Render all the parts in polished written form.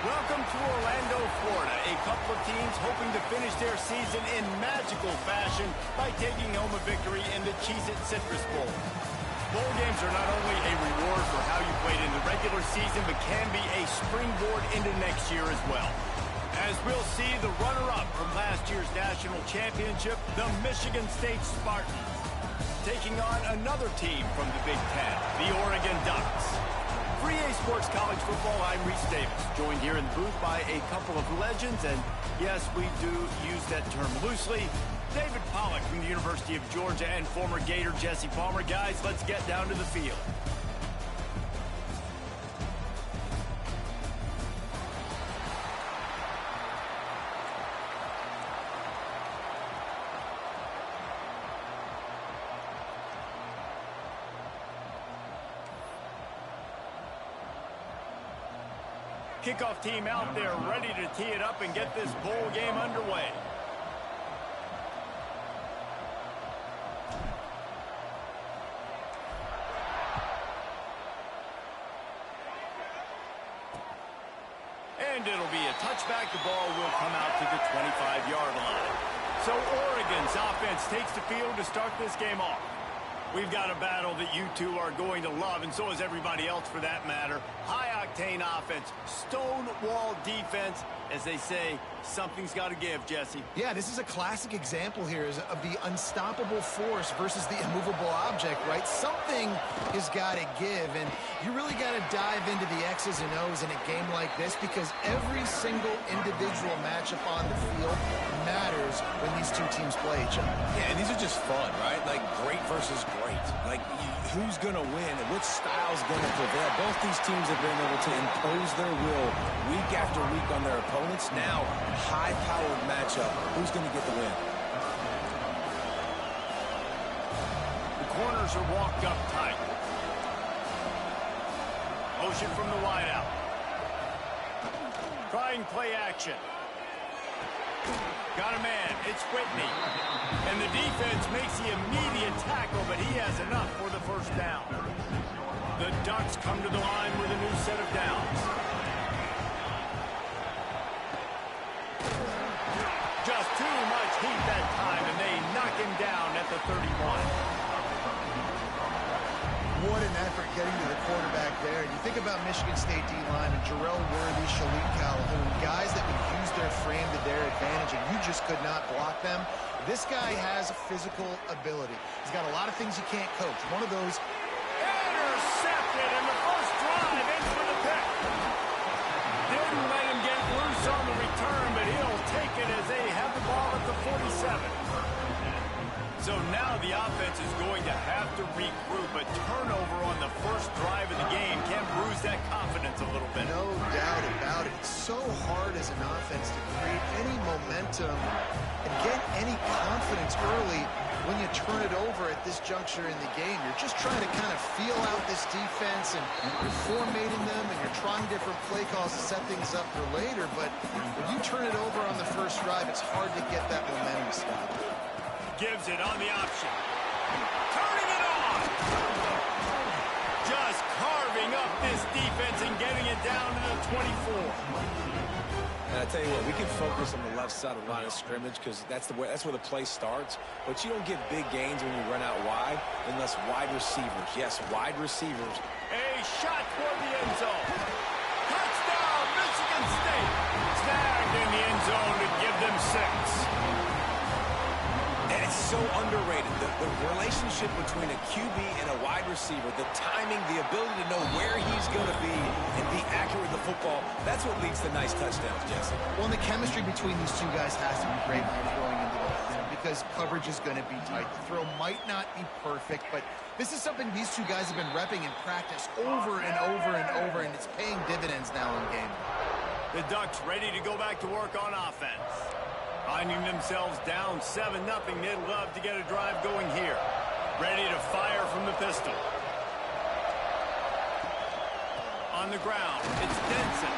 Welcome to Orlando, Florida. A couple of teams hoping to finish their season in magical fashion by taking home a victory in the Cheez-It Citrus Bowl. Bowl games are not only a reward for how you played in the regular season, but can be a springboard into next year as well. As we'll see, the runner-up from last year's national championship, the Michigan State Spartans, taking on another team from the Big Ten, the Oregon Ducks. For EA Sports College Football, I'm Reese Davis, joined here in the booth by a couple of legends, and yes, we do use that term loosely. David Pollack from the University of Georgia and former Gator Jesse Palmer. Guys, let's get down to the field. Kickoff team out there ready to tee it up and get this bowl game underway. And it'll be a touchback. The ball will come out to the 25-yard line. So Oregon's offense takes the field to start this game off. We've got a battle that you two are going to love, and so is everybody else for that matter. High-octane offense, stonewall defense. As they say, something's got to give, Jesse. Yeah, this is a classic example here of the unstoppable force versus the immovable object, right? Something has got to give, and you really got to dive into the X's and O's in a game like this because every single individual matchup on the field matters when these two teams play each other. Yeah, and these are just fun, right? Like great versus great. Like who's going to win and which style's going to prevail. Both these teams have been able to impose their will week after week on their opponents. Now, high-powered matchup. Who's going to get the win? The corners are walked up tight. Motion from the wideout. Trying play action. Got a man. It's Whitney. And the defense makes the immediate tackle, but he has enough for the first down. The Ducks come to the line with a new set of downs. Just too much heat that time, and they knock him down at the 31. What an effort getting to the quarterback there. You think about Michigan State D-line and Jarrell Worthy, Shalim Calhoun, guys that would use their frame to their advantage, and you just could not block them. This guy has physical ability. He's got a lot of things you can't coach. One of those... Intercepted in the first drive, in for the pick. Didn't let him get loose on the return, but he'll take it as they have the ball at the 47. So now the offense is going to have to regroup. A turnover on the first drive of the game can bruise that confidence a little bit. No doubt about it. It's so hard as an offense to create any momentum and get any confidence early when you turn it over at this juncture in the game. You're just trying to kind of feel out this defense, and you're formatting them, and you're trying different play calls to set things up for later. But when you turn it over on the first drive, it's hard to get that momentum to stop. Gives it on the option. Turning it on! Just carving up this defense and getting it down to the 24. And I tell you what, we can focus on the left side of the line of scrimmage because that's where the play starts. But you don't get big gains when you run out wide unless wide receivers. Yes, wide receivers. A shot toward the end zone. Touchdown, Michigan State. Snagged in the end zone to give them 6. And it's so underrated. The relationship between a QB and a wide receiver, the timing, the ability to know where he's going to be and be accurate with the football, that's what leads to nice touchdowns, Jesse. Well, and the chemistry between these two guys has to be great when you're going into the line because coverage is going to be tight. The throw might not be perfect, but this is something these two guys have been repping in practice over and over and over, and it's paying dividends now in game. The Ducks ready to go back to work on offense. Finding themselves down 7-0, they'd love to get a drive going here. Ready to fire from the pistol. On the ground, it's Denson.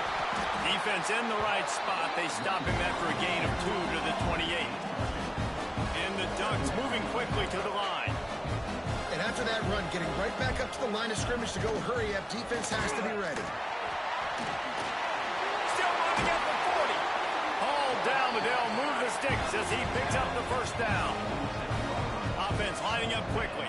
Defense in the right spot. They stop him after a gain of 2 to the 28. And the Ducks moving quickly to the line. And after that run, getting right back up to the line of scrimmage to go hurry up, defense has to be ready. Still driving at the 40. Hauled down, but they'll move the sticks as he picks up the first down. Offense lining up quickly.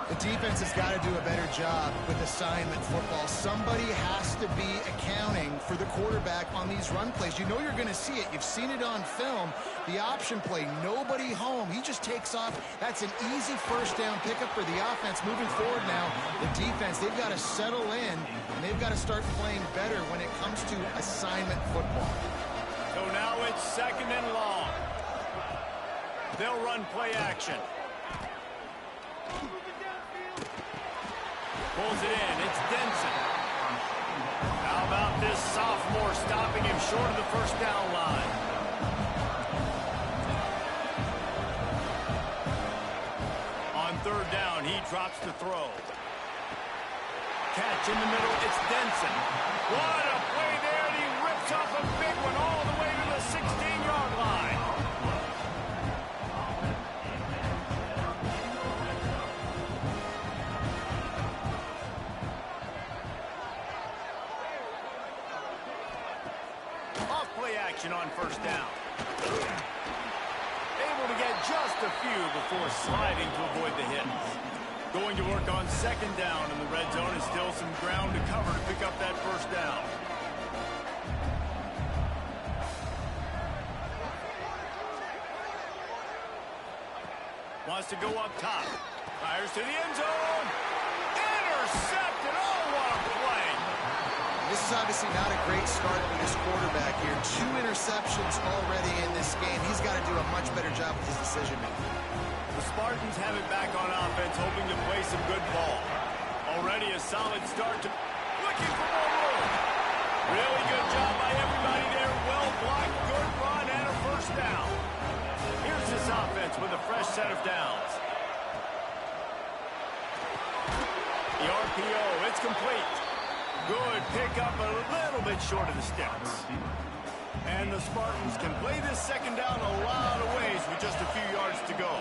The defense has got to do a better job with assignment football. Somebody has to be accounting for the quarterback on these run plays. You know you're going to see it. You've seen it on film. The option play, nobody home. He just takes off. That's an easy first down pickup for the offense. Moving forward now, the defense, they've got to settle in, and they've got to start playing better when it comes to assignment football. So now it's 2nd and long. They'll run play action. Pulls it in. It's Denson. How about this sophomore stopping him short of the first down line? On 3rd down, he drops the throw. Catch in the middle. It's Denson. What a play there, and he rips off a big one all the way to the 16-yard line. On 1st down. Able to get just a few before sliding to avoid the hit. Going to work on 2nd down in the red zone, and still some ground to cover to pick up that 1st down. Wants to go up top. Fires to the end zone. Intercepted. Oh, what a play. This is obviously not a great start for this quarterback here. 2 interceptions already in this game. He's got to do a much better job with his decision-making. The Spartans have it back on offense, hoping to play some good ball. Already a solid start to looking for more room. Really good job by everybody there. Well blocked, good run, and a 1st down. Here's this offense with a fresh set of downs. The RPO, it's complete. Good pickup, a little bit short of the sticks. And the Spartans can play this 2nd down a lot of ways with just a few yards to go.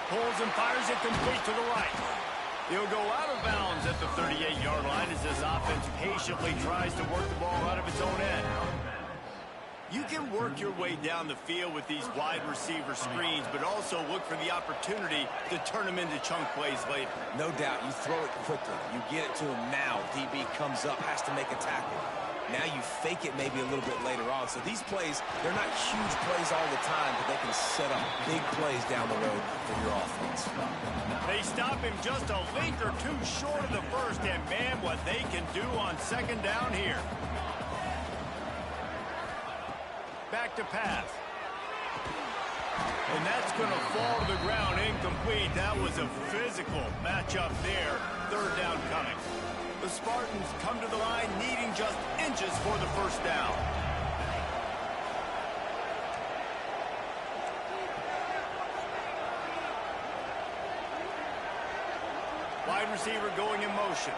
Pulls and fires it complete to the right. He'll go out of bounds at the 38-yard line as this offense patiently tries to work the ball out of its own end. You can work your way down the field with these wide receiver screens, but also look for the opportunity to turn them into chunk plays later. No doubt. You throw it quickly. You get it to him now. DB comes up, has to make a tackle. Now you fake it maybe a little bit later on. So these plays, they're not huge plays all the time, but they can set up big plays down the road for your offense. They stop him just a length or two short of the first, and man, what they can do on 2nd down here. Back to pass. And that's going to fall to the ground incomplete. That was a physical matchup there. 3rd down coming. The Spartans come to the line needing just inches for the 1st down. Wide receiver going in motion.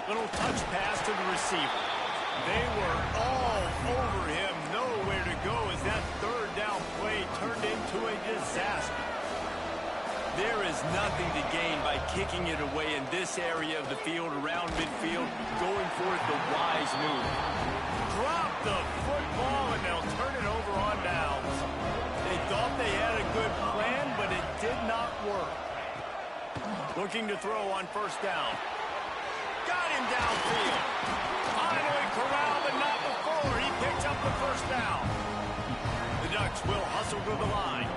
Little touch pass to the receiver. They were all over him. Nowhere to go as that 3rd down play turned into a disaster. There is nothing to gain by kicking it away in this area of the field around midfield. Going for it, the wise move. Drop the football and they'll turn it over on downs. They thought they had a good plan, but it did not work. Looking to throw on 1st down. Got him downfield. Finally corralled, but not before. He picks up the 1st down. The Ducks will hustle to the line.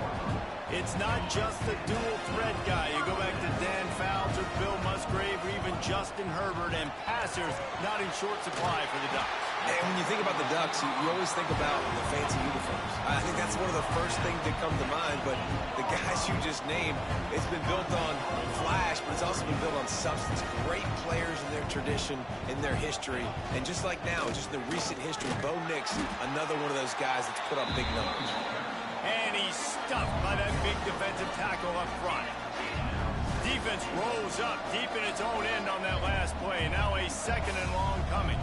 It's not just the dual threat guy. You go back to Dan Fouts or Bill Musgrave or even Justin Herbert, and passers not in short supply for the Ducks. And when you think about the Ducks, you always think about the fancy uniforms. I think that's one of the first things that come to mind, but the guys you just named, it's been built on flash, but it's also been built on substance. Great players in their tradition, in their history, and just like now, just the recent history, Bo Nix, another one of those guys that's put up big numbers. And he's stuffed by that big defensive tackle up front. Defense rolls up deep in its own end on that last play. Now a 2nd and long coming.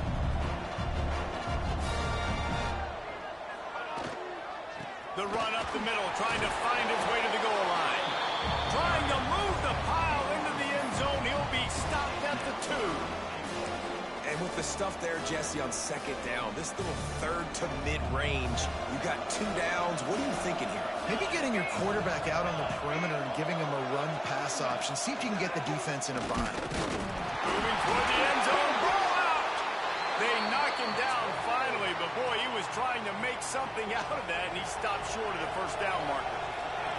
The run up the middle, trying to find his way to the goal line. Trying to move the pile into the end zone. He'll be stopped at the 2. And with the stuff there, Jesse, on second down, this little third to mid-range, you got 2 downs. What are you thinking here? Maybe getting your quarterback out on the perimeter and giving him a run-pass option. See if you can get the defense in a bind. Moving toward the end zone. Ball out! They knock him down finally, but boy, he was trying to make something out of that, and he stopped short of the first down marker.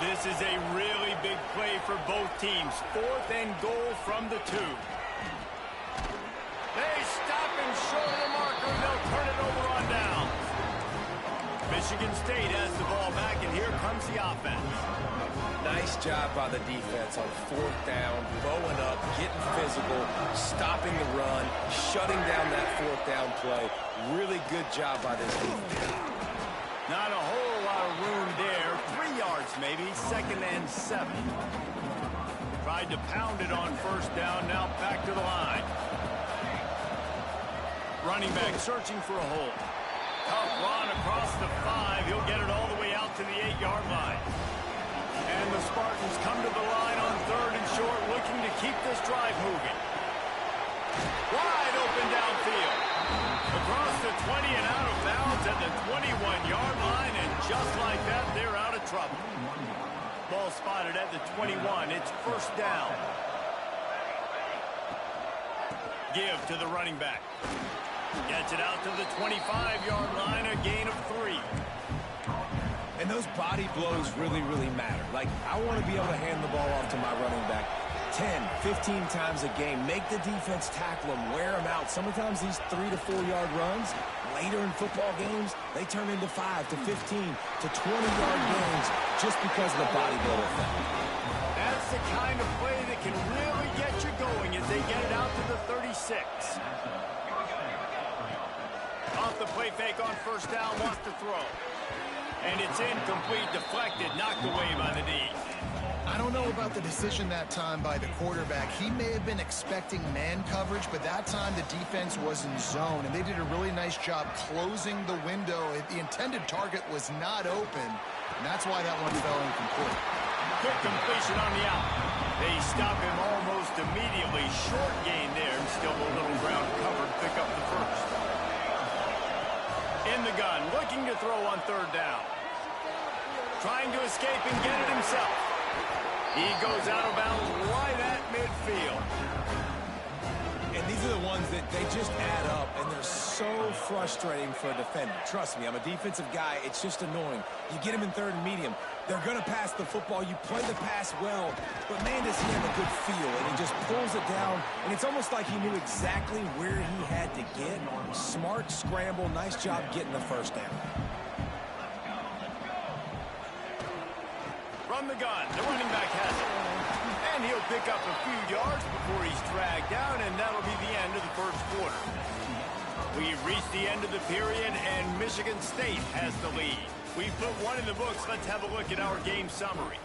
This is a really big play for both teams. 4th and goal from the 2. They stop him short of the marker, and they'll turn it over on down. Michigan State has the ball back, and here comes the offense. Nice job by the defense on 4th down, bowing up, getting physical, stopping the run, shutting down that 4th down play. Really good job by this defense. Not a whole lot of room there. 3 yards maybe, 2nd and 7. Tried to pound it on 1st down, now back to the line. Running back searching for a hole. Tough run across the 5. He'll get it all the way out to the 8-yard line. And the Spartans come to the line on 3rd and short, looking to keep this drive moving. Wide open downfield. Across the 20 and out of bounds at the 21-yard line, and just like that, they're out of trouble. Ball spotted at the 21. It's 1st down. Give to the running back. Gets it out to the 25-yard line, a gain of 3. And those body blows really, really matter. Like, I want to be able to hand the ball off to my running back 10, 15 times a game. Make the defense tackle them, wear them out. Sometimes these 3 to 4-yard runs, later in football games, they turn into 5 to 15 to 20-yard gains just because of the body blow effect. That's the kind of play that can really get you going as they get it out to the 36. Off the play fake on 1st down, wants to throw. And it's incomplete, deflected, knocked away by the D. I don't know about the decision that time by the quarterback. He may have been expecting man coverage, but that time the defense was in zone, and they did a really nice job closing the window. The intended target was not open, and that's why that one fell incomplete. Quick completion on the out. They stop him almost immediately. Short gain there, and still a little ground covered. Pick up the 1st. In the gun, looking to throw on 3rd down. Trying to escape and get it himself. He goes out of bounds right at midfield. And these are the ones that they just add up, and they're so frustrating for a defender. Trust me, I'm a defensive guy. It's just annoying. You get him in 3rd and medium. They're going to pass the football. You play the pass well, but man, does he have a good feel, and he just pulls it down, and it's almost like he knew exactly where he had to get. Smart scramble. Nice job getting the 1st down. From the gun, the running back has it. And he'll pick up a few yards before he's dragged down, and that'll be the end of the 1st quarter. We've reached the end of the period, and Michigan State has the lead. We've put one in the books. Let's have a look at our game summary.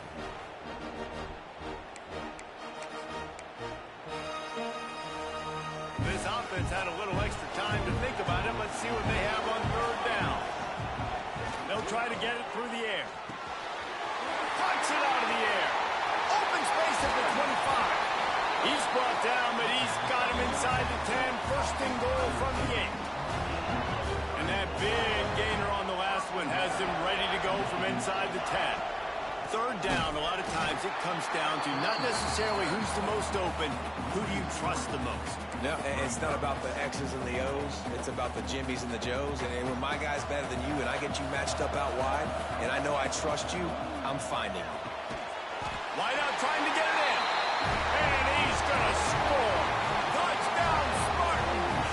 This offense had a little extra time to think about it. Let's see what they have on 3rd down. They'll try to get it through the air. Punts it out of the air. Open space at the 25. He's brought down, but he's got him inside the 10. 1st and goal from the 8. And that big gainer on the last one has them ready to go from inside the 10. 3rd down, a lot of times it comes down to not necessarily who's the most open, who do you trust the most? No, it's not about the X's and the O's. It's about the Jimmys and the Joes. And when my guy's better than you and I get you matched up out wide, and I know I trust you, I'm finding you. Wide out trying to get it in. And he's going to score. Touchdown, Spartans.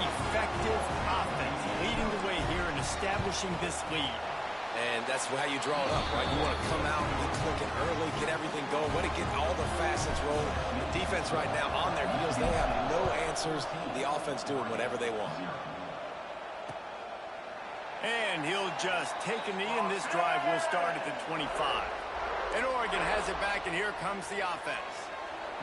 Effective offense leading the way here and establishing this lead. And that's how you draw it up, right? You want to come out and get clicking early, get everything going, want to get all the facets rolling. The defense right now on their heels, they have no answers. The offense doing whatever they want. And he'll just take a knee, and this drive will start at the 25. And Oregon has it back, and here comes the offense.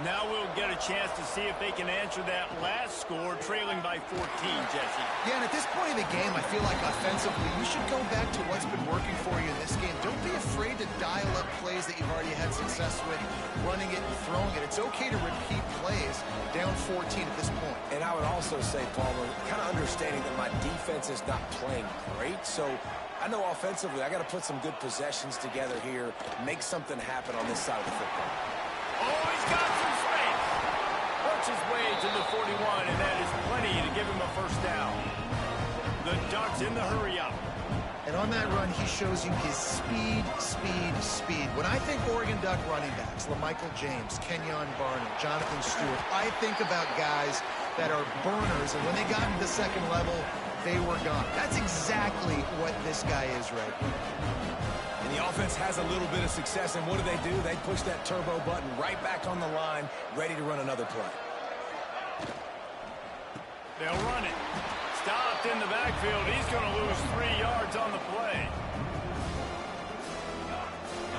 Now we'll get a chance to see if they can answer that last score, trailing by 14, Jesse. Yeah, and at this point in the game, I feel like offensively, you should go back to what's been working for you in this game. Don't be afraid to dial up plays that you've already had success with, running it and throwing it. It's okay to repeat plays down 14 at this point. And I would also say, Palmer, kind of understanding that my defense is not playing great, so I know offensively I got to put some good possessions together here, make something happen on this side of the football. Oh, he's got some space. Works his way to the 41, and that is plenty to give him a first down. The Ducks in the hurry-up. And on that run, he shows you his speed. When I think Oregon Duck running backs, LaMichael James, Kenyon Barnum, Jonathan Stewart, I think about guys that are burners, and when they got to the second level, they were gone. That's exactly what this guy is right now. And the offense has a little bit of success, and what do? They push that turbo button right back on the line, ready to run another play. They'll run it. Stopped in the backfield. He's going to lose 3 yards on the play.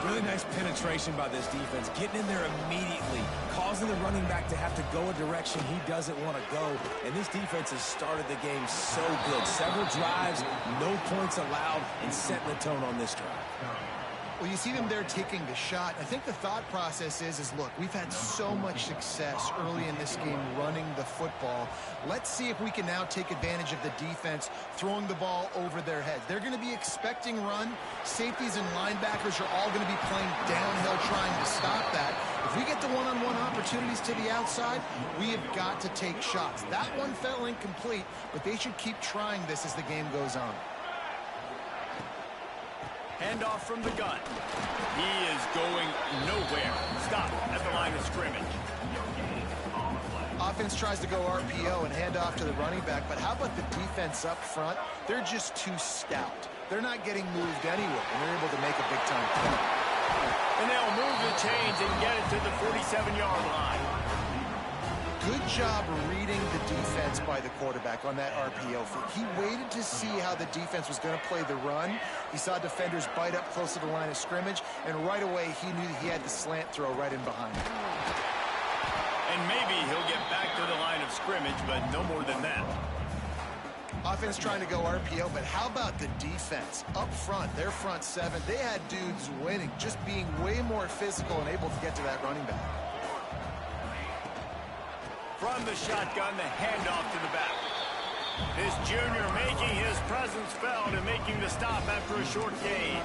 Really nice penetration by this defense, getting in there immediately, causing the running back to have to go a direction he doesn't want to go. And this defense has started the game so good. Several drives, no points allowed, and setting the tone on this drive. Well, you see them there taking the shot. I think the thought process is look, we've had so much success early in this game running the football. Let's see if we can now take advantage of the defense throwing the ball over their heads. They're going to be expecting run. Safeties and linebackers are all going to be playing downhill trying to stop that. If we get the one-on-one opportunities to the outside, we have got to take shots. That one fell incomplete, but they should keep trying this as the game goes on. Handoff from the gun. He is going nowhere. Stop at the line of scrimmage. Offense tries to go RPO and hand off to the running back, but how about the defense up front? They're just too stout. They're not getting moved anywhere, and they're able to make a big-time play. And they'll move the chains and get it to the 47-yard line. Good job reading the defense by the quarterback on that RPO. He waited to see how the defense was going to play the run. He saw defenders bite up close to the line of scrimmage, and right away he knew he had the slant throw right in behind him. And maybe he'll get back to the line of scrimmage, but no more than that. Offense trying to go RPO, but how about the defense? Up front, their front seven, they had dudes winning, just being way more physical and able to get to that running back. From the shotgun, the handoff to the back. This junior making his presence felt and making the stop after a short gain.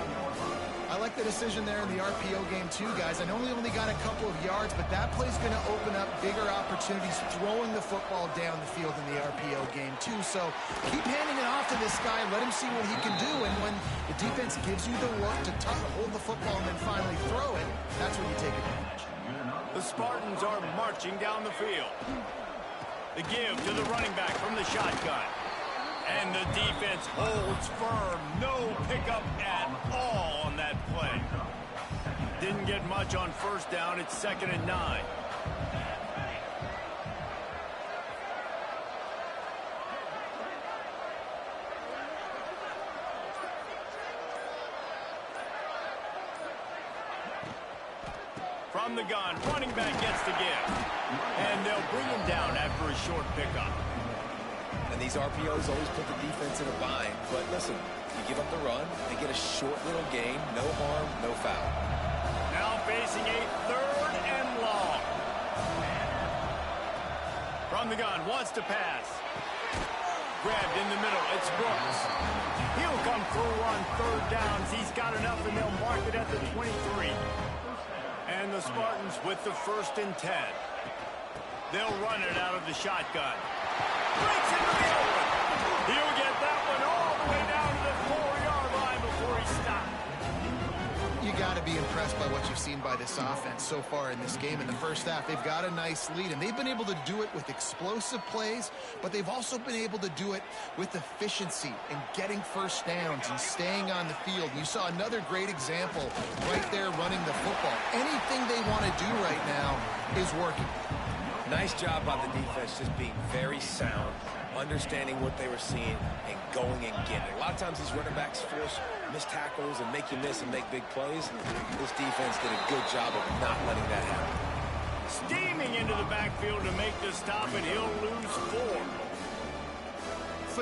I like the decision there in the RPO game too, guys. I know he only got a couple of yards, but that play's going to open up bigger opportunities throwing the football down the field in the RPO game too. So keep handing it off to this guy and let him see what he can do. And when the defense gives you the look to hold the football and then finally throw it, that's when you take advantage. The Spartans are marching down the field. The give to the running back from the shotgun. And the defense holds firm. No pickup at all on that play. Didn't get much on first down. It's 2nd and 9. From the gun, running back gets the give. And they'll bring him down after a short pickup. And these RPOs always put the defense in a bind. But listen, you give up the run, they get a short little gain, no harm, no foul. Now facing a 3rd and long. From the gun, wants to pass. Grabbed in the middle, it's Brooks. He'll come through on 3rd downs. He's got enough, and they'll mark it at the 23. And the Spartans with the 1st and 10. They'll run it out of the shotgun. Breaks into the open. He'll get that one all the way down to the 4-yard line before he stopped. You got to be impressed by what you've seen by this offense so far in this game. In the first half, they've got a nice lead, and they've been able to do it with explosive plays, but they've also been able to do it with efficiency and getting first downs and staying on the field. You saw another great example right there running the football. Anything they want to do right now is working. Nice job by the defense, just being very sound, understanding what they were seeing, and going and getting it. A lot of times these running backs force missed tackles and make you miss and make big plays. This defense did a good job of not letting that happen. Steaming into the backfield to make the stop, and he'll lose 4.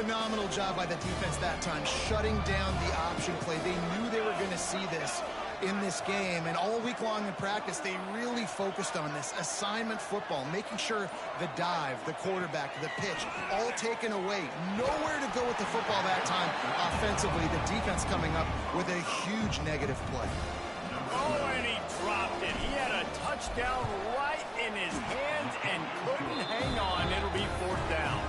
Phenomenal job by the defense that time, shutting down the option play. They knew they were going to see this in this game, and all week long in practice, they really focused on this assignment football, making sure the dive, the quarterback, the pitch, all taken away. Nowhere to go with the football that time offensively. The defense coming up with a huge negative play. Oh, and he dropped it. He had a touchdown right in his hands and couldn't hang on. It'll be 4th down.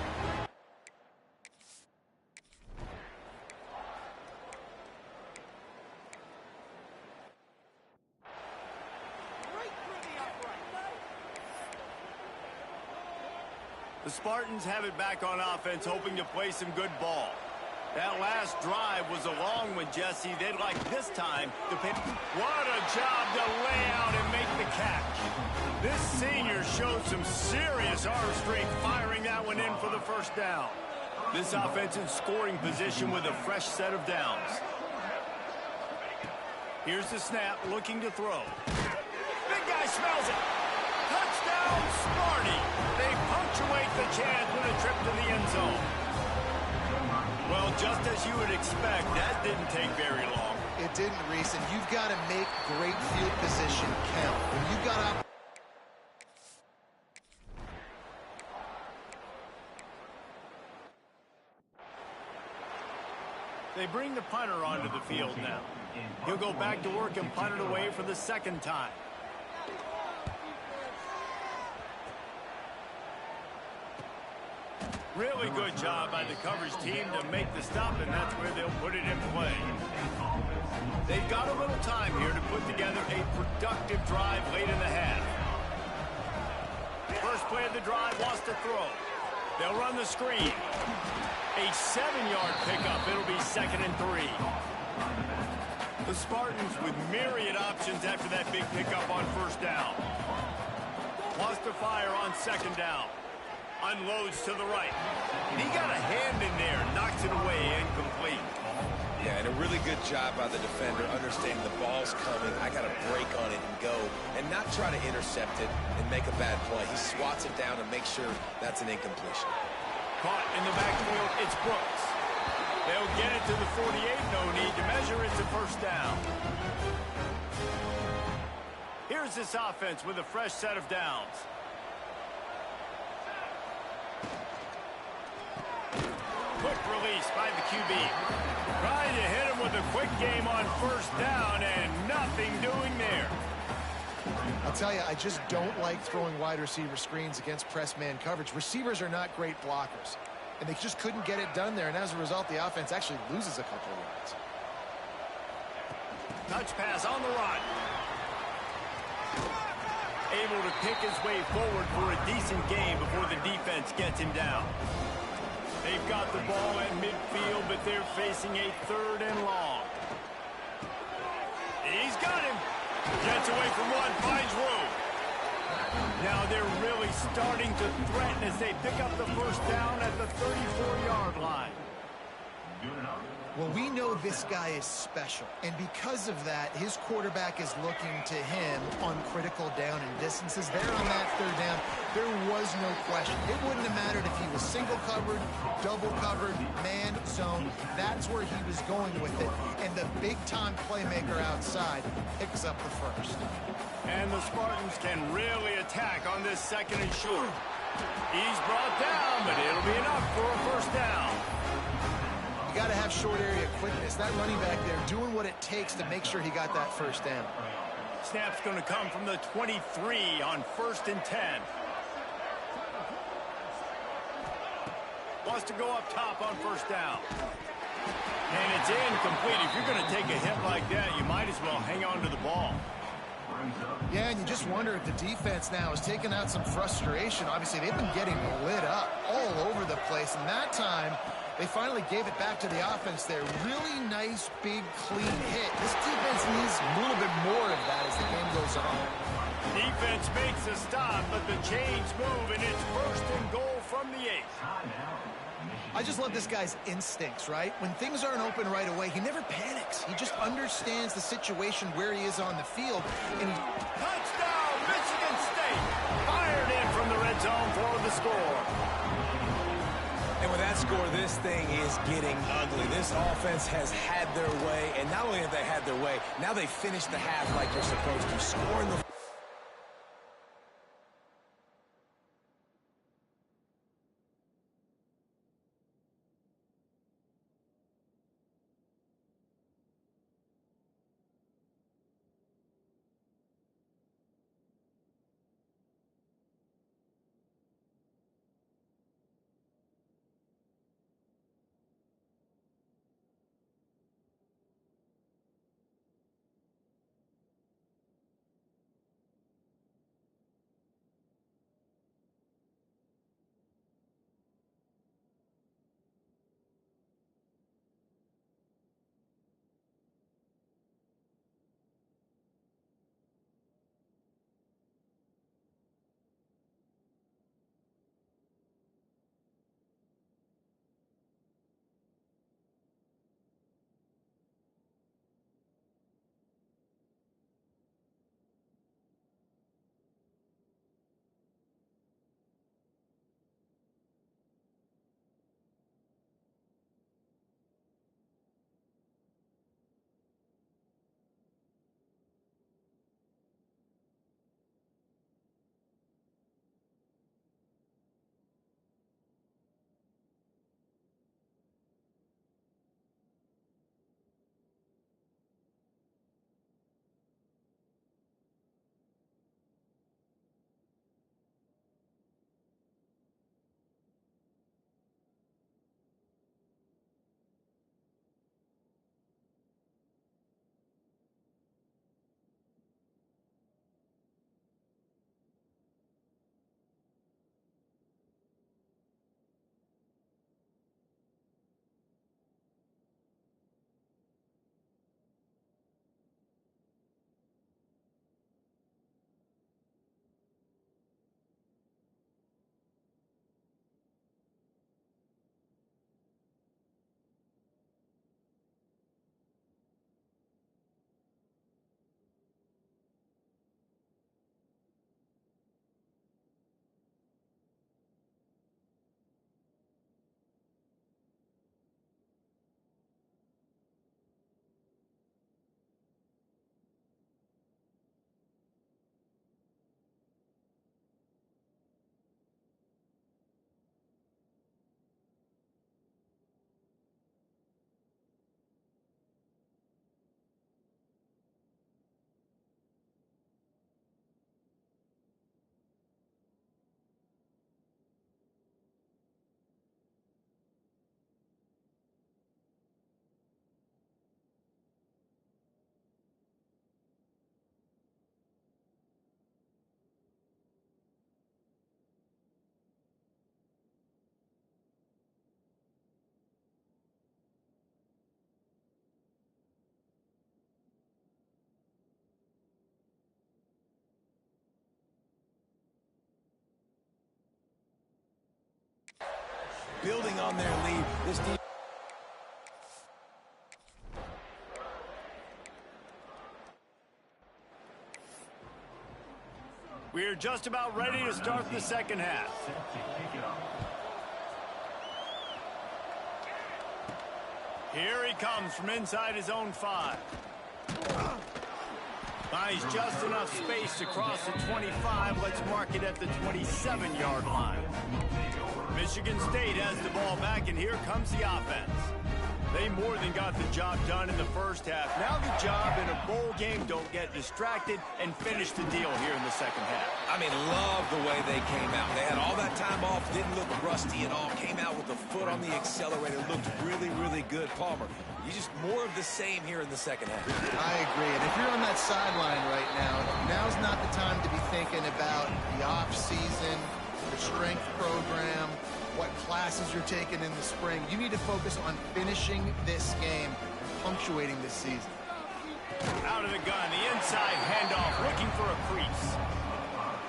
The Spartans have it back on offense, hoping to play some good ball. That last drive was a long one, Jesse. They'd like this time to pick. What a job to lay out and make the catch. This senior showed some serious arm strength, firing that one in for the 1st down. This offense in scoring position with a fresh set of downs. Here's the snap, looking to throw. Big guy smells it. Touchdown, Sparty. They punctuate the chance with a trip to the end zone. Well, just as you would expect, that didn't take very long. It didn't, Reese, and you've got to make great field position count. When you've got up. They bring the punter onto the field now. He'll go back to work and punt it away for the 2nd time. Really good job by the coverage team to make the stop, and that's where they'll put it in play. They've got a little time here to put together a productive drive late in the half. First play of the drive wants to throw. They'll run the screen. A 7-yard pickup. It'll be 2nd and 3. The Spartans with myriad options after that big pickup on 1st down. Wants to fire on 2nd down. Unloads to the right. And he got a hand in there, knocks it away, incomplete. Yeah, and a really good job by the defender, understanding the ball's coming. I got to break on it and go, and not try to intercept it and make a bad play. He swats it down and makes sure that's an incompletion. Caught in the backfield, it's Brooks. They'll get it to the 48, no need to measure. It's a 1st down. Here's this offense with a fresh set of downs. Quick release by the QB. Trying to hit him with a quick game on 1st down, and nothing doing there. I'll tell you, I just don't like throwing wide receiver screens against press man coverage. Receivers are not great blockers, and they just couldn't get it done there, and as a result, the offense actually loses a couple of yards. Touch pass on the run. Able to pick his way forward for a decent game before the defense gets him down. They've got the ball at midfield, but they're facing a 3rd and long. He's got him. Gets away from one, finds room. Now they're really starting to threaten as they pick up the 1st down at the 34-yard line. Well, we know this guy is special, and because of that, his quarterback is looking to him on critical down and distances. There on that 3rd down, there was no question. It wouldn't have mattered if he was single covered, double covered, man, zone. That's where he was going with it, and the big-time playmaker outside picks up the 1st. And the Spartans can really attack on this 2nd and short. He's brought down, but it'll be enough for a 1st down. You got to have short area quickness. That running back there doing what it takes to make sure he got that 1st down. Snap's going to come from the 23 on 1st and 10. Wants to go up top on 1st down. And it's incomplete. If you're going to take a hit like that, you might as well hang on to the ball. Yeah, and you just wonder if the defense now is taking out some frustration. Obviously, they've been getting lit up all over the place, and that time they finally gave it back to the offense there. Really nice, big, clean hit. This defense needs a little bit more of that as the game goes on. Defense makes a stop, but the chains move, and it's 1st and goal from the 8. I just love this guy's instincts, right? When things aren't open right away, he never panics. He just understands the situation where he is on the field. And Touchdown, Michigan State! that score, this thing is getting ugly. This offense has had their way, and not only have they had their way, now they finished the half like they're supposed to, scoring the... Building on their lead, this team... We're just about ready to start the second half. Here he comes from inside his own 5. Finds just enough space to cross the 25. Let's mark it at the 27-yard line. Michigan State has the ball back, and here comes the offense. They more than got the job done in the first half. Now the job in a bowl game, don't get distracted and finish the deal here in the second half. I mean, love the way they came out. They had all that time off, didn't look rusty at all, came out with the foot on the accelerator, looked really, really good. Palmer, you just more of the same here in the second half. I agree, and if you're on that sideline right now, now's not the time to be thinking about the off-season, the strength program, what classes you're taking in the spring. You need to focus on finishing this game and punctuating this season. Out of the gun, the inside handoff, looking for a crease.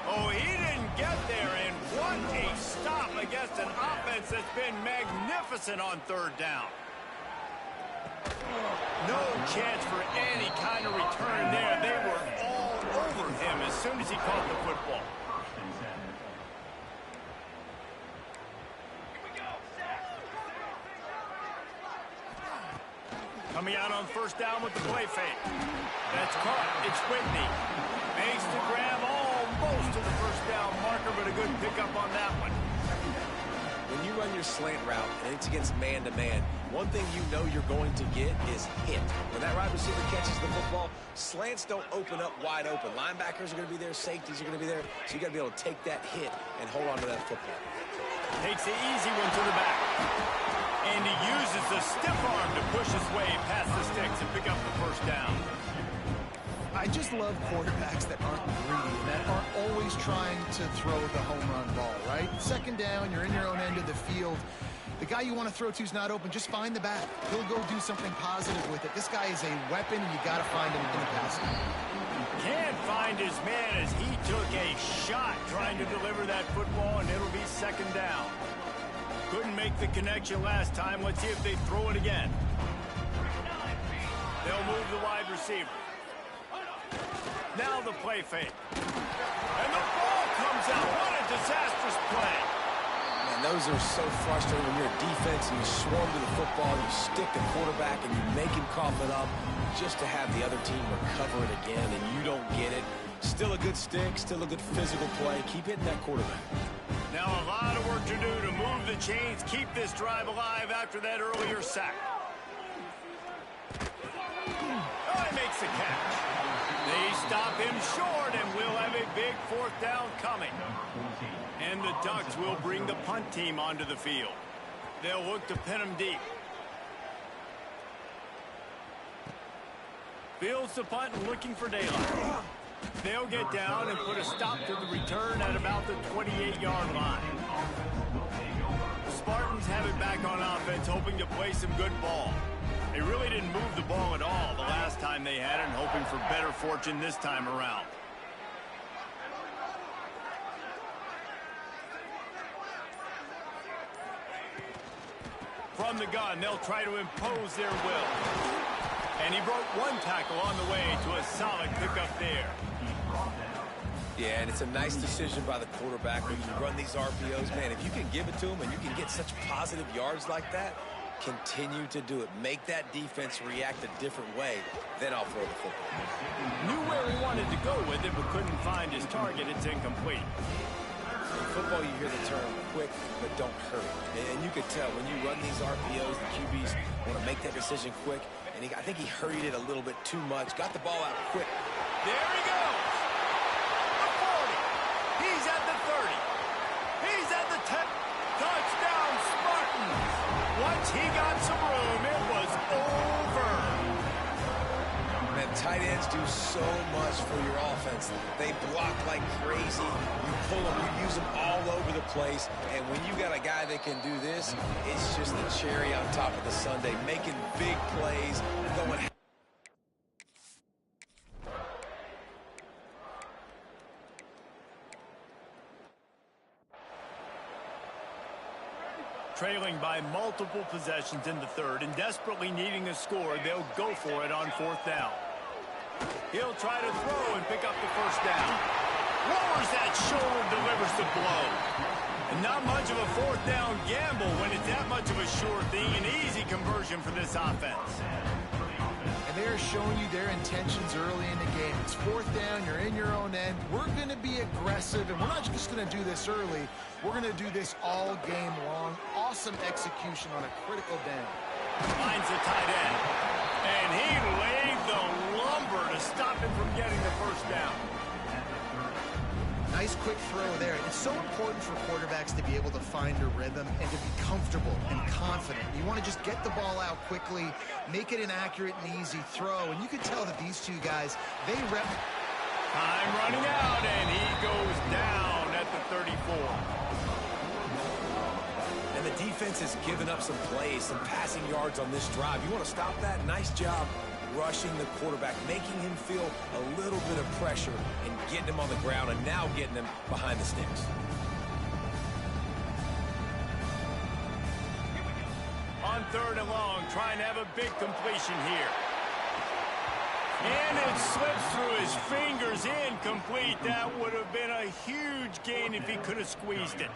Oh, he didn't get there, and what a stop against an offense that's been magnificent on third down. No chance for any kind of return there. They were all over him as soon as he caught the football. Coming out on first down with the play fake. That's caught. It's Whitney. Makes the grab almost to the first down marker, but a good pickup on that one. When you run your slant route and it's against man-to-man, one thing you know you're going to get is hit. When that wide receiver catches the football, slants don't open up wide open. Linebackers are going to be there, safeties are going to be there, so you got to be able to take that hit and hold on to that football. Takes the easy one to the back. And he uses the stiff arm to push his way past the sticks and pick up the first down. I just love quarterbacks that aren't greedy, that aren't always trying to throw the home run ball, right? Second down, you're in your own end of the field. The guy you want to throw to is not open. Just find the back. He'll go do something positive with it. This guy is a weapon, and you got to find him in the passing. Can't find his man as he took a shot trying to deliver that football, and it'll be second down. Couldn't make the connection last time. Let's see if they throw it again. They'll move the wide receiver. Now the play fake. And the ball comes out. What a disastrous play. Man, those are so frustrating when you're a defense and you swarm to the football, you stick the quarterback, and you make him cough it up just to have the other team recover it again, and you don't get it. Still a good stick, still a good physical play. Keep hitting that quarterback. Now a lot of work to do to move the chains, keep this drive alive after that earlier sack. Oh, he makes the catch. They stop him short, and we'll have a big fourth down coming. And the Ducks will bring the punt team onto the field. They'll look to pin him deep. Fields the punt and looking for daylight. They'll get down and put a stop to the return at about the 28-yard line. The Spartans have it back on offense, hoping to play some good ball. They really didn't move the ball at all the last time they had it, and hoping for better fortune this time around. From the gun, they'll try to impose their will. And he broke one tackle on the way to a solid pickup there. Yeah, and it's a nice decision by the quarterback when you run these RPOs. Man, if you can give it to him and you can get such positive yards like that, continue to do it. Make that defense react a different way, then I'll throw the football. Knew where he wanted to go with it, but couldn't find his target. It's incomplete. In football, you hear the term quick, but don't hurry. And you could tell when you run these RPOs, the QBs want to make that decision quick. And I think he hurried it a little bit too much. Got the ball out quick. There he goes. The 40. He's at the 30. He's at the 10. Touchdown, Spartans. Once he got some room, it was over. Man, tight ends do so much for your offense. They block like crazy. You pull them, you use them all over the place. And when you got a guy that can do this, it's just the cherry on top of the sundae, making big plays, going. Trailing by multiple possessions in the third and desperately needing a score, they'll go for it on fourth down. He'll try to throw and pick up the first down. Lowers that shoulder, delivers the blow. And not much of a fourth down gamble when it's that much of a sure thing. An easy conversion for this offense. And they're showing you their intentions early in the game. It's fourth down, you're in your own end. We're going to be aggressive, and we're not just going to do this early. We're going to do this all game long. Awesome execution on a critical down. Finds the tight end. And he laid the lumber to stop him from getting the first down. Nice quick throw there. It's so important for quarterbacks to be able to find a rhythm and to be comfortable and confident. You want to just get the ball out quickly, make it an accurate and easy throw. And you can tell that these two guys, they rep. Time running out, and he goes down at the 34. And the defense has given up some plays, some passing yards on this drive. You want to stop that? Nice job rushing the quarterback, making him feel a little bit of pressure and getting him on the ground, and now getting him behind the sticks. On third and long, trying to have a big completion here. And it slips through his fingers, incomplete. That would have been a huge gain if he could have squeezed it.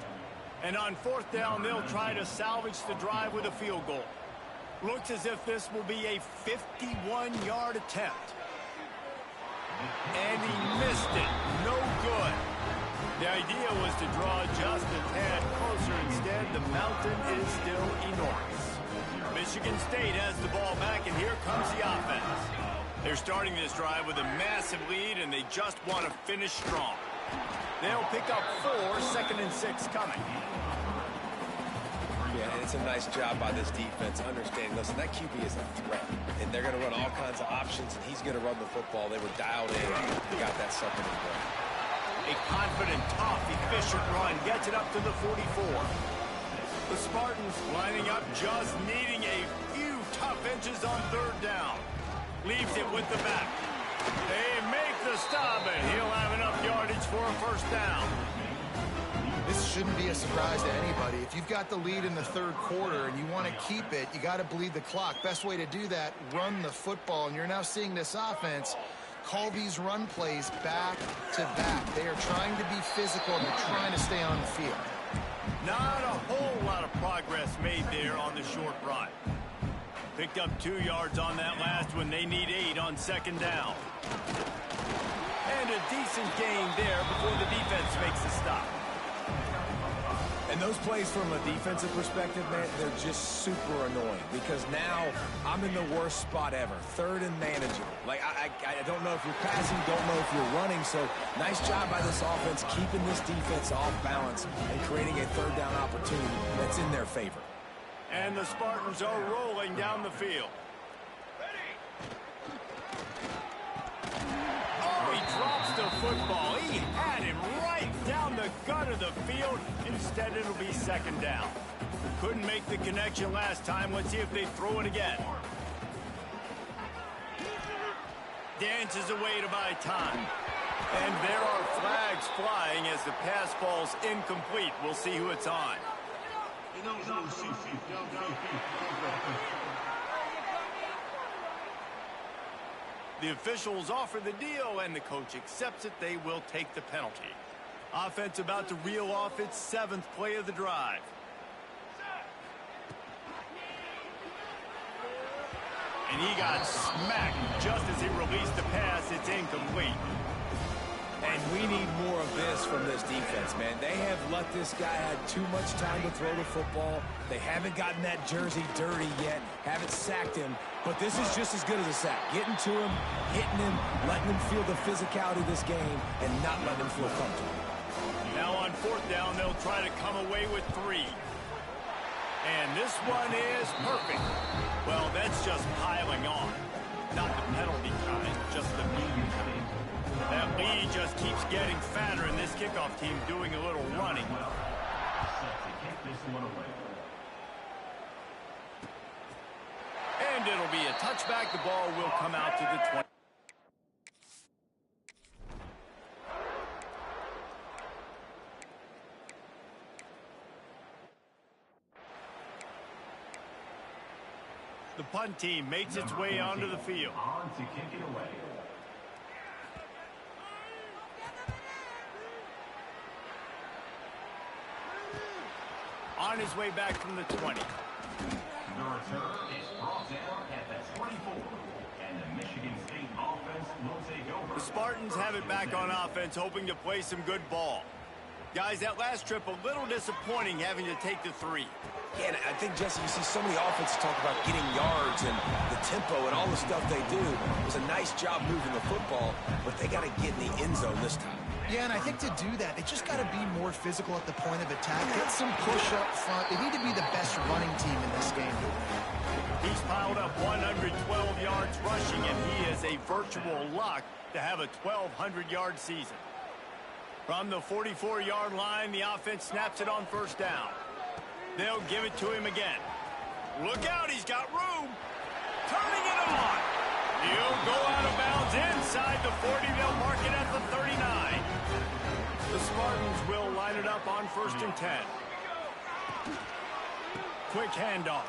And on fourth down, they'll try to salvage the drive with a field goal. Looks as if this will be a 51-yard attempt. And he missed it. No good. The idea was to draw just a tad closer. Instead, the mountain is still enormous. Michigan State has the ball back, and here comes the offense. They're starting this drive with a massive lead, and they just want to finish strong. They'll pick up 4, 2nd and 6 coming. Yeah, and it's a nice job by this defense understanding, listen, that QB is a threat, and they're going to run all kinds of options, and he's going to run the football. They were dialed in. They got that 2nd and 1. A confident, tough, efficient run gets it up to the 44. The Spartans lining up, just needing a few tough inches on 3rd down. Leaves it with the back. They make the stop, and he'll have enough yardage for a 1st down. This shouldn't be a surprise to anybody. If you've got the lead in the 3rd quarter and you want to keep it, you got to bleed the clock. Best way to do that, run the football. And you're now seeing this offense call these run plays back to back. They are trying to be physical, and they're trying to stay on the field. Not a whole lot of progress made there on the short run. Picked up 2 yards on that last one. They need 8 on 2nd down. And a decent gain there before the defense makes the stop. And those plays from a defensive perspective, man, they're just super annoying because now I'm in the worst spot ever, 3rd and manageable. Like, I don't know if you're passing, don't know if you're running, so nice job by this offense keeping this defense off balance and creating a 3rd down opportunity that's in their favor. And the Spartans are rolling down the field. Oh, he drops the football. He had him right down the gut of the field. Instead, it'll be 2nd down. Couldn't make the connection last time. Let's see if they throw it again. Dances away to buy time. And there are flags flying as the pass falls incomplete. We'll see who it's on. The officials offer the deal, and the coach accepts it. They will take the penalty. Offense about to reel off its 7th play of the drive. And he got smacked just as he released the pass. It's incomplete. And we need more of this from this defense, man. They have let this guy have too much time to throw the football. They haven't gotten that jersey dirty yet, haven't sacked him. But this is just as good as a sack. Getting to him, hitting him, letting him feel the physicality of this game, and not letting him feel comfortable. Now on 4th down, they'll try to come away with 3. And this one is perfect. Well, that's just piling on. Not the penalty kind, just the mean kind. That lead just keeps getting fatter, and this kickoff team doing a little running. And it'll be a touchback. The ball will come out to the 20. The punt team makes its way onto the field. On to kick it away. On his way back from the 20. The return is brought down at the 24. And the Michigan State offense will take over. The Spartans have it back on offense, hoping to play some good ball. Guys, that last trip, a little disappointing having to take the 3. Yeah, and I think, Jesse, you see so many offenses talk about getting yards and the tempo and all the stuff they do. It was a nice job moving the football, but they got to get in the end zone this time. Yeah, and I think to do that, they just got to be more physical at the point of attack. Get some push up front. They need to be the best running team in this game. He's piled up 112 yards rushing, and he is a virtual lock to have a 1,200-yard season. From the 44-yard line, the offense snaps it on 1st down. They'll give it to him again. Look out, he's got room. Turning it on. He'll go out of bounds inside the 40. They'll mark it at the 39. The Spartans will line it up on 1st and 10. Quick handoff.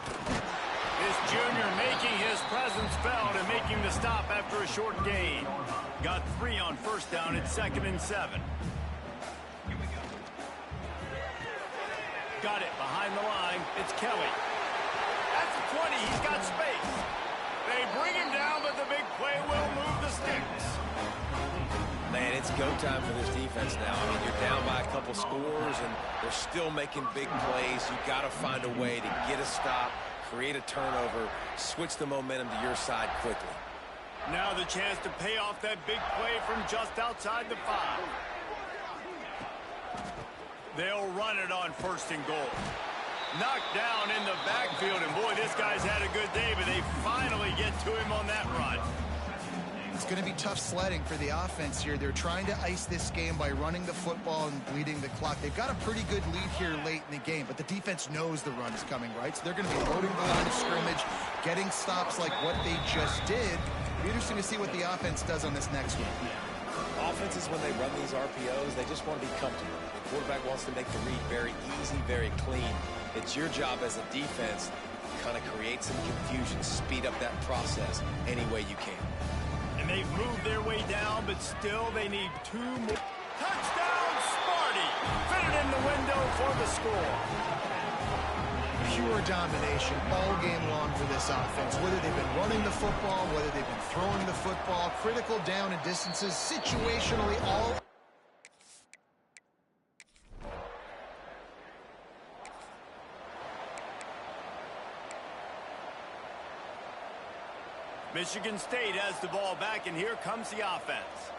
This junior making his presence felt and making the stop after a short gain. Got 3 on 1st down at 2nd and 7. Got it behind the line. It's Kelly. That's the 20. He's got space. They bring him down, but the big play will move the sticks. Man, it's go time for this defense now. I mean, you're down by a couple scores, and they're still making big plays. You've got to find a way to get a stop, create a turnover, switch the momentum to your side quickly. Now the chance to pay off that big play from just outside the 5. They'll run it on 1st and goal. Knocked down in the backfield, and boy, this guy's had a good day, but they finally get to him on that run. It's going to be tough sledding for the offense here. They're trying to ice this game by running the football and bleeding the clock. They've got a pretty good lead here late in the game, but the defense knows the run is coming, right? So they're going to be loading the line of scrimmage, getting stops like what they just did. It'll be interesting to see what the offense does on this next one. Offenses, when they run these RPOs, they just want to be comfortable. The quarterback wants to make the read very easy, very clean. It's your job as a defense to kind of create some confusion, speed up that process any way you can. And they've moved their way down, but still they need 2 more. Touchdown, Sparty! Fit it in the window for the score. Pure domination all game long for this offense. Whether they've been running the football, whether they've been throwing the football, critical down and distances, situationally all. Michigan State has the ball back, and here comes the offense.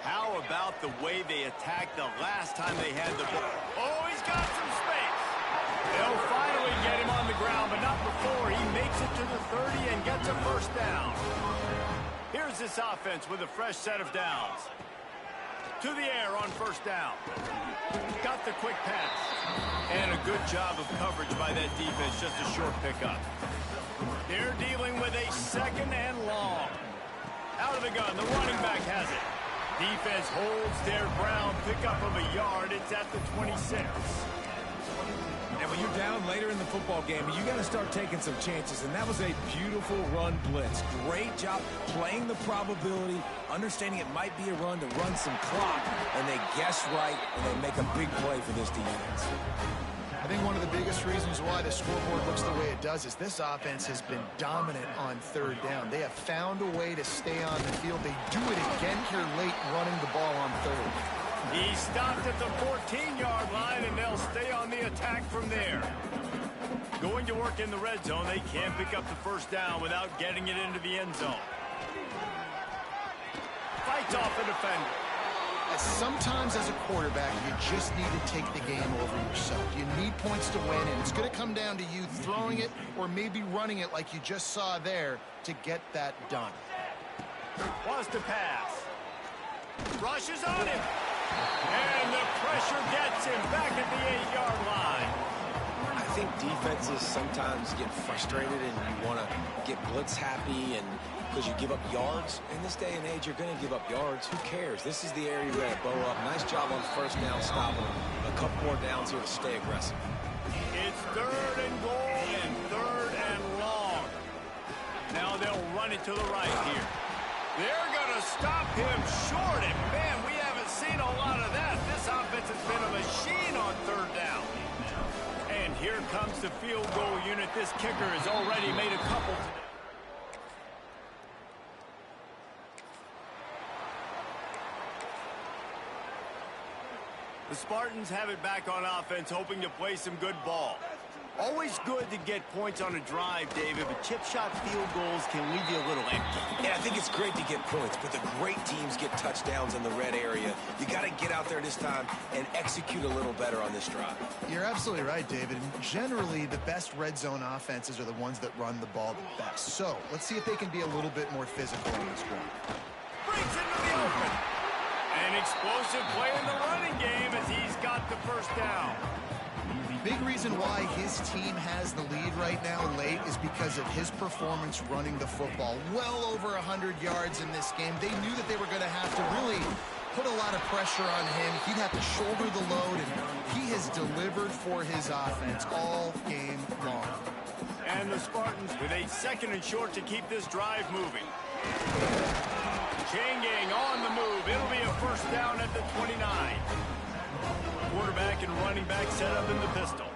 How about the way they attacked the last time they had the ball? Oh, he's got some space. They'll finally get him on the ground, but not before he makes it to the 30 and gets a 1st down. Here's this offense with a fresh set of downs. To the air on 1st down. Got the quick pass. And a good job of coverage by that defense, just a short pickup. They're dealing with a 2nd and long. Out of the gun, the running back has it. Defense holds their ground, pickup of a yard. It's at the 26. And when you're down later in the football game, you got to start taking some chances, and that was a beautiful run blitz. Great job playing the probability, understanding it might be a run to run some clock, and they guess right, and they make a big play for this defense. I think one of the biggest reasons why the scoreboard looks the way it does is this offense has been dominant on 3rd down. They have found a way to stay on the field. They do it again here late running the ball on 3rd. He stopped at the 14-yard line, and they'll stay on the attack from there. Going to work in the red zone, they can't pick up the 1st down without getting it into the end zone. Fights off the defender. Sometimes as a quarterback, you just need to take the game over yourself. You need points to win, and it's going to come down to you throwing it or maybe running it like you just saw there to get that done. Wants to pass. Rushes on him. And the pressure gets him back at the 8-yard line. I think defenses sometimes get frustrated and you want to get blitz happy and because you give up yards. In this day and age, you're going to give up yards. Who cares? This is the area you're going to bow up. Nice job on 1st down stopping them. A couple more downs here to stay aggressive. It's 3rd and goal and 3rd and long. Now they'll run it to the right here. They're going to stop him short, and man, we haven't seen a lot of that. This offense has been a machine on 3rd down. And here comes the field goal unit. This kicker has already made a couple today. The Spartans have it back on offense, hoping to play some good ball. Always good to get points on a drive, David, but chip shot field goals can leave you a little empty. Yeah, I think it's great to get points, but the great teams get touchdowns in the red area. You got to get out there this time and execute a little better on this drive. You're absolutely right, David. And generally, the best red zone offenses are the ones that run the ball the best. So let's see if they can be a little bit more physical on this drive. Breaks into the open. An explosive play in the running game as he's got the 1st down. Big reason why his team has the lead right now late is because of his performance running the football. Well over 100 yards in this game. They knew that they were going to have to really put a lot of pressure on him. He'd have to shoulder the load, and he has delivered for his offense all game long. And the Spartans with a 2nd and short to keep this drive moving. Chain gang on the move. It'll be a 1st down at the 29. Quarterback and running back set up in the pistol.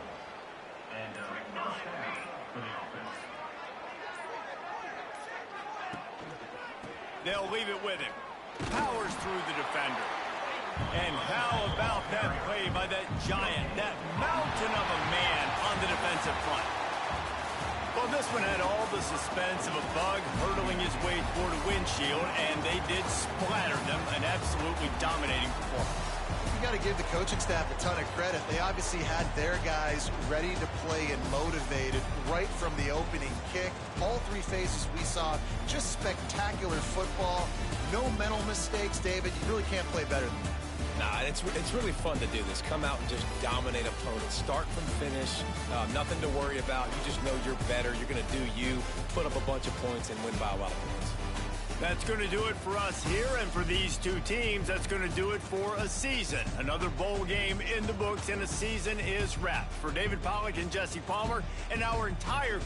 They'll leave it with him. Powers through the defender. And how about that play by that giant, that mountain of a man on the defensive front? Well, this one had all the suspense of a bug hurtling his way toward a windshield, and they did splatter them, an absolutely dominating performance. You got to give the coaching staff a ton of credit. They obviously had their guys ready to play and motivated right from the opening kick. All three phases we saw, just spectacular football. No mental mistakes, David. You really can't play better than that. Nah, it's really fun to do this. Come out and just dominate opponents. Start from finish. Nothing to worry about. You just know you're better. You're going to do you, put up a bunch of points, and win by a lot of points. That's going to do it for us here, and for these two teams, that's going to do it for a season. Another bowl game in the books, and a season is wrapped. For David Pollack and Jesse Palmer, and our entire